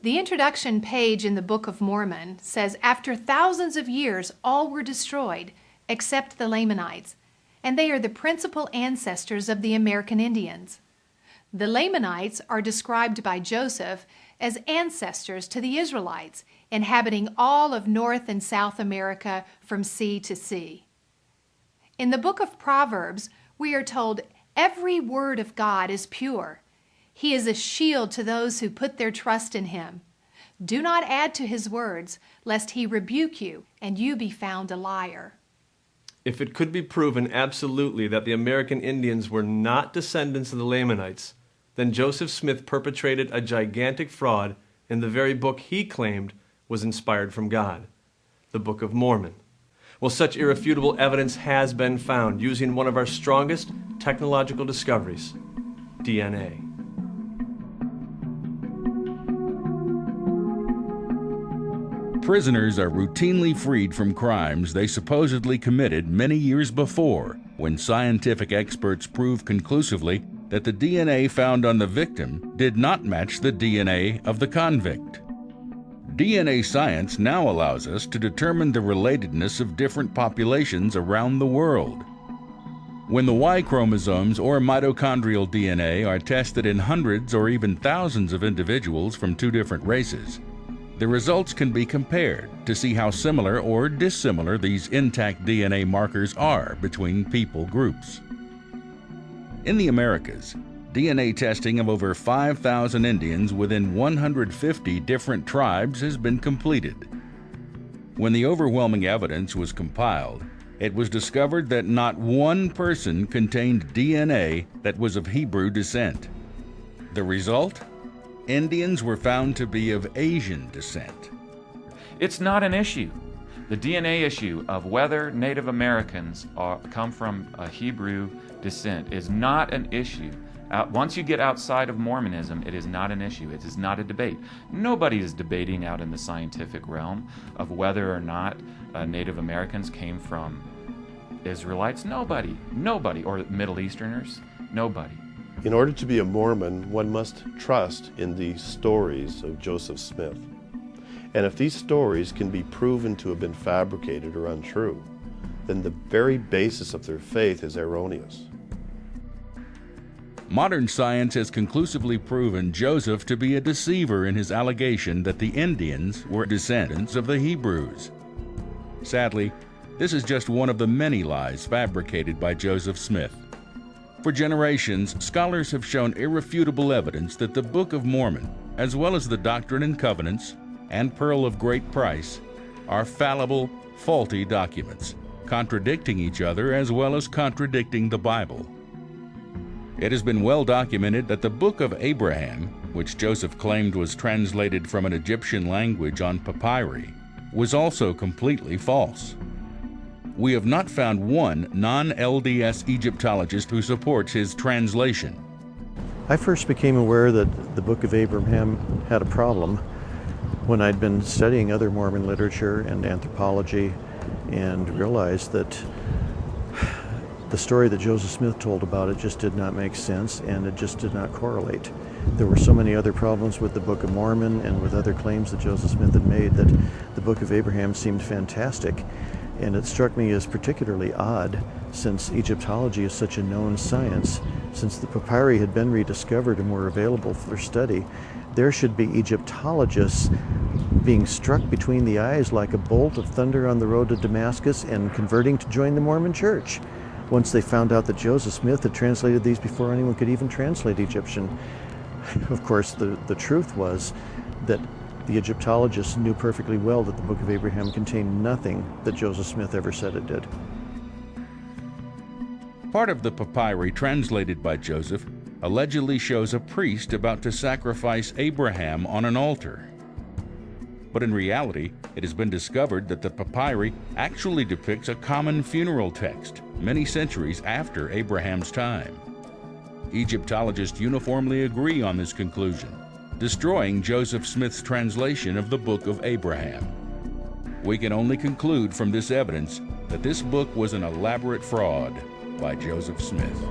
The introduction page in the Book of Mormon says, after thousands of years, all were destroyed, except the Lamanites, and they are the principal ancestors of the American Indians. The Lamanites are described by Joseph as ancestors to the Israelites, inhabiting all of North and South America from sea to sea. In the book of Proverbs, we are told every word of God is pure. He is a shield to those who put their trust in him. Do not add to his words, lest he rebuke you, and you be found a liar. If it could be proven absolutely that the American Indians were not descendants of the Lamanites, then Joseph Smith perpetrated a gigantic fraud in the very book he claimed was inspired from God, the Book of Mormon. Well, such irrefutable evidence has been found using one of our strongest technological discoveries, DNA. Prisoners are routinely freed from crimes they supposedly committed many years before, when scientific experts prove conclusively that the DNA found on the victim did not match the DNA of the convict. DNA science now allows us to determine the relatedness of different populations around the world. When the Y chromosomes or mitochondrial DNA are tested in hundreds or even thousands of individuals from two different races, the results can be compared to see how similar or dissimilar these intact DNA markers are between people groups. In the Americas, DNA testing of over 5,000 Indians within 150 different tribes has been completed. When the overwhelming evidence was compiled, it was discovered that not one person contained DNA that was of Hebrew descent. The result? Indians were found to be of Asian descent. It's not an issue. The DNA issue of whether Native Americans come from a Hebrew descent is not an issue. Once you get outside of Mormonism, it is not an issue. It is not a debate. Nobody is debating out in the scientific realm of whether or not Native Americans came from Israelites. Nobody, or Middle Easterners, nobody. In order to be a Mormon, one must trust in the stories of Joseph Smith. And if these stories can be proven to have been fabricated or untrue, then the very basis of their faith is erroneous. Modern science has conclusively proven Joseph to be a deceiver in his allegation that the Indians were descendants of the Hebrews. Sadly, this is just one of the many lies fabricated by Joseph Smith. For generations, scholars have shown irrefutable evidence that the Book of Mormon, as well as the Doctrine and Covenants and Pearl of Great Price, are fallible, faulty documents, contradicting each other as well as contradicting the Bible. It has been well documented that the Book of Abraham, which Joseph claimed was translated from an Egyptian language on papyri, was also completely false. We have not found one non-LDS Egyptologist who supports his translation. I first became aware that the Book of Abraham had a problem when I'd been studying other Mormon literature and anthropology and realized that the story that Joseph Smith told about it just did not make sense, and it just did not correlate. There were so many other problems with the Book of Mormon and with other claims that Joseph Smith had made that the Book of Abraham seemed fantastic. And it struck me as particularly odd, since Egyptology is such a known science. Since the papyri had been rediscovered and were available for study, there should be Egyptologists being struck between the eyes like a bolt of thunder on the road to Damascus and converting to join the Mormon Church, once they found out that Joseph Smith had translated these before anyone could even translate Egyptian. Of course, the truth was that the Egyptologists knew perfectly well that the Book of Abraham contained nothing that Joseph Smith ever said it did. Part of the papyri translated by Joseph allegedly shows a priest about to sacrifice Abraham on an altar. But in reality, it has been discovered that the papyri actually depicts a common funeral text many centuries after Abraham's time. Egyptologists uniformly agree on this conclusion, destroying Joseph Smith's translation of the Book of Abraham. We can only conclude from this evidence that this book was an elaborate fraud by Joseph Smith.